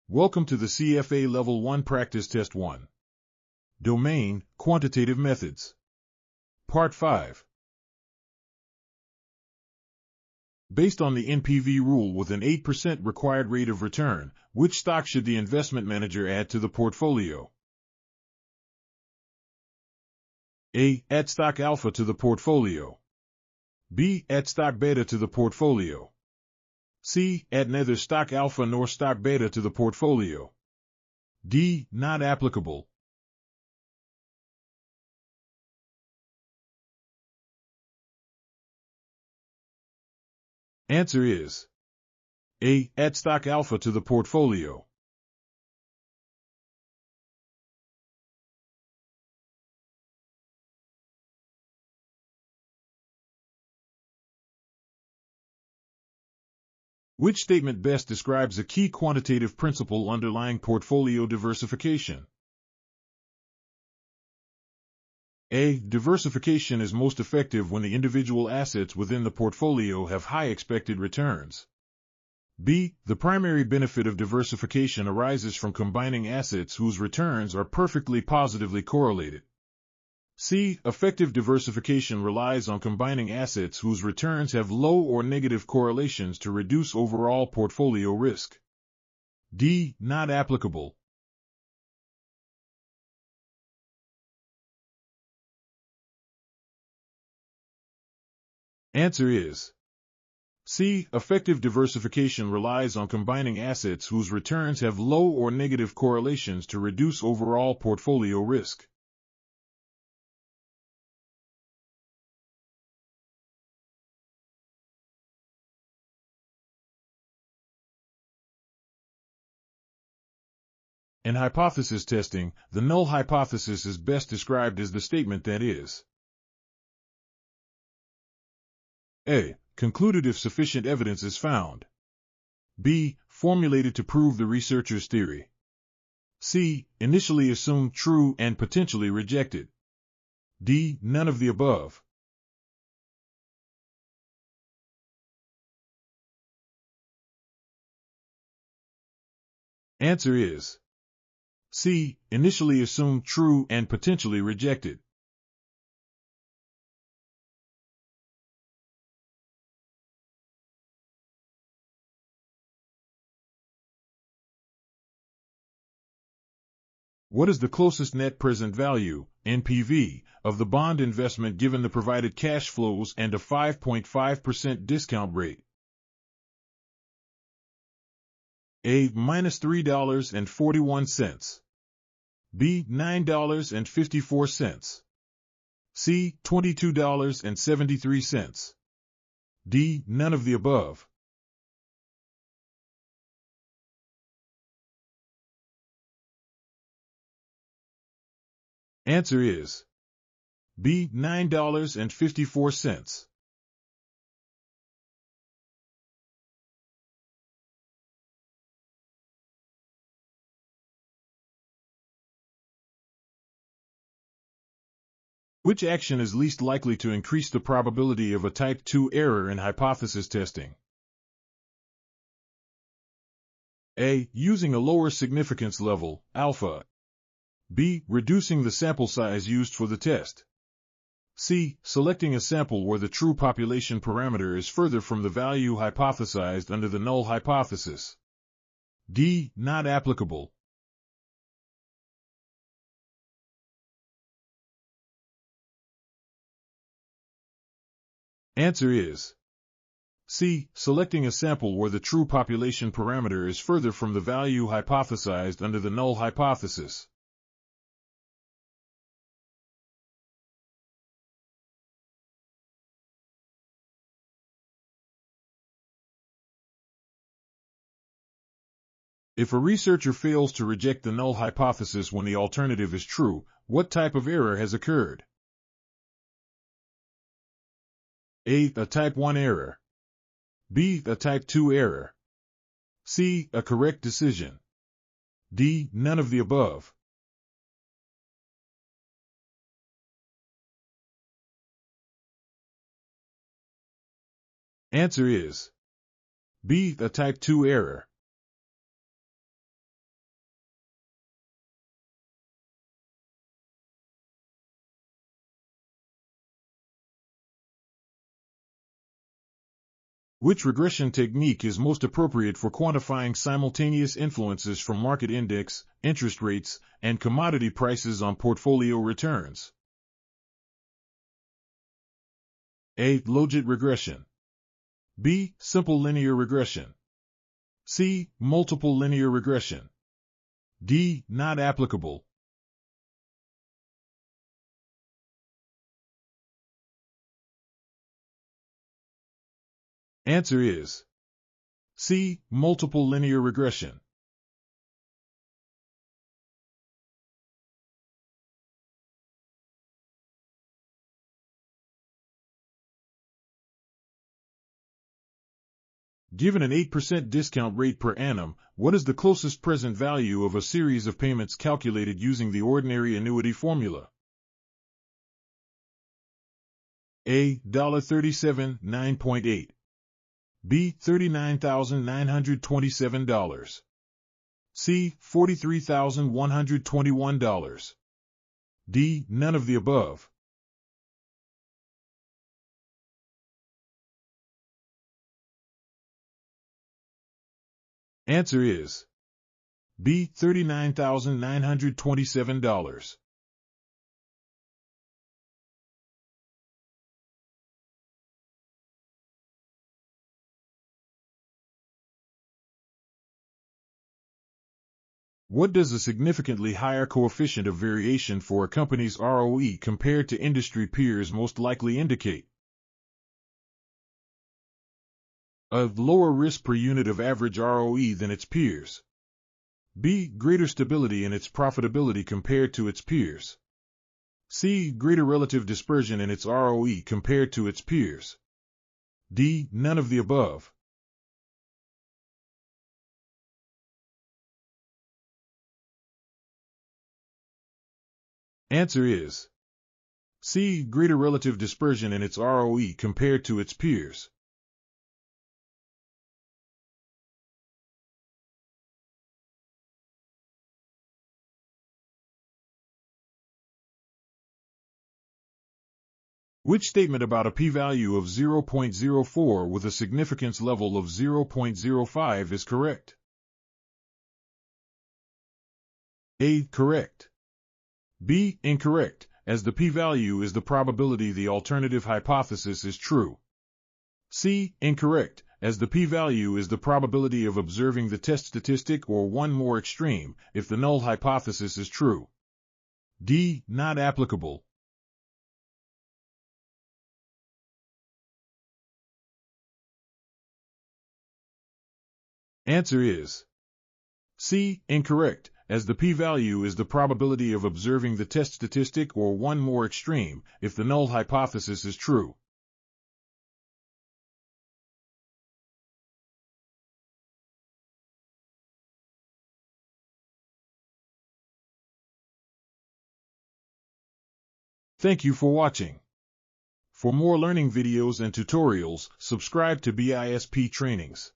Welcome to the CFA Level 1 Practice Test 1. Domain, Quantitative Methods. Part 5. Based on the NPV rule with an 8% required rate of return, which stock should the investment manager add to the portfolio? A. Add stock alpha to the portfolio. B. Add stock beta to the portfolio. C. Add neither stock alpha nor stock beta to the portfolio. D. Not applicable. Answer is A. Add stock alpha to the portfolio. Which statement best describes a key quantitative principle underlying portfolio diversification? A. Diversification is most effective when the individual assets within the portfolio have high expected returns. B. The primary benefit of diversification arises from combining assets whose returns are perfectly positively correlated. C. Effective diversification relies on combining assets whose returns have low or negative correlations to reduce overall portfolio risk. D. Not applicable. Answer is C. Effective diversification relies on combining assets whose returns have low or negative correlations to reduce overall portfolio risk. In hypothesis testing, the null hypothesis is best described as the statement that is A. Concluded if sufficient evidence is found. B. Formulated to prove the researcher's theory. C. Initially assumed true and potentially rejected. D. None of the above. Answer is C. Initially assumed true and potentially rejected. What is the closest net present value, NPV, of the bond investment given the provided cash flows and a 5.5% discount rate? A. -$3.41. B. $9.54. C. $22.73. D. None of the above. Answer is B. $9.54. Which action is least likely to increase the probability of a type 2 error in hypothesis testing? A. Using a lower significance level, alpha. B. Reducing the sample size used for the test. C. Selecting a sample where the true population parameter is further from the value hypothesized under the null hypothesis. D. Not applicable. Answer is C. Selecting a sample where the true population parameter is further from the value hypothesized under the null hypothesis. If a researcher fails to reject the null hypothesis when the alternative is true, what type of error has occurred? A. A type 1 error. B. A type 2 error. C. A correct decision. D. None of the above. Answer is B. A type 2 error. Which regression technique is most appropriate for quantifying simultaneous influences from market index, interest rates, and commodity prices on portfolio returns? A. Logit regression. B. Simple linear regression. C. Multiple linear regression. D. Not applicable. Answer is C. Multiple linear regression. Given an 8% discount rate per annum, what is the closest present value of a series of payments calculated using the ordinary annuity formula? A. $37.9.8. B. $39,927. C. $43,121. D. None of the above. Answer is B. $39,927. What does a significantly higher coefficient of variation for a company's ROE compared to industry peers most likely indicate? A. Lower risk per unit of average ROE than its peers. B. Greater stability in its profitability compared to its peers. C. Greater relative dispersion in its ROE compared to its peers. D. None of the above. Answer is C. Greater relative dispersion in its ROE compared to its peers. Which statement about a p-value of 0.04 with a significance level of 0.05 is correct? A. Correct. B. Incorrect, as the p-value is the probability the alternative hypothesis is true. C. Incorrect, as the p-value is the probability of observing the test statistic, or one more extreme, if the null hypothesis is true. D. Not applicable. Answer is C. Incorrect, as the p-value is the probability of observing the test statistic, or one more extreme, if the null hypothesis is true. Thank you for watching. For more learning videos and tutorials, subscribe to BISP Trainings.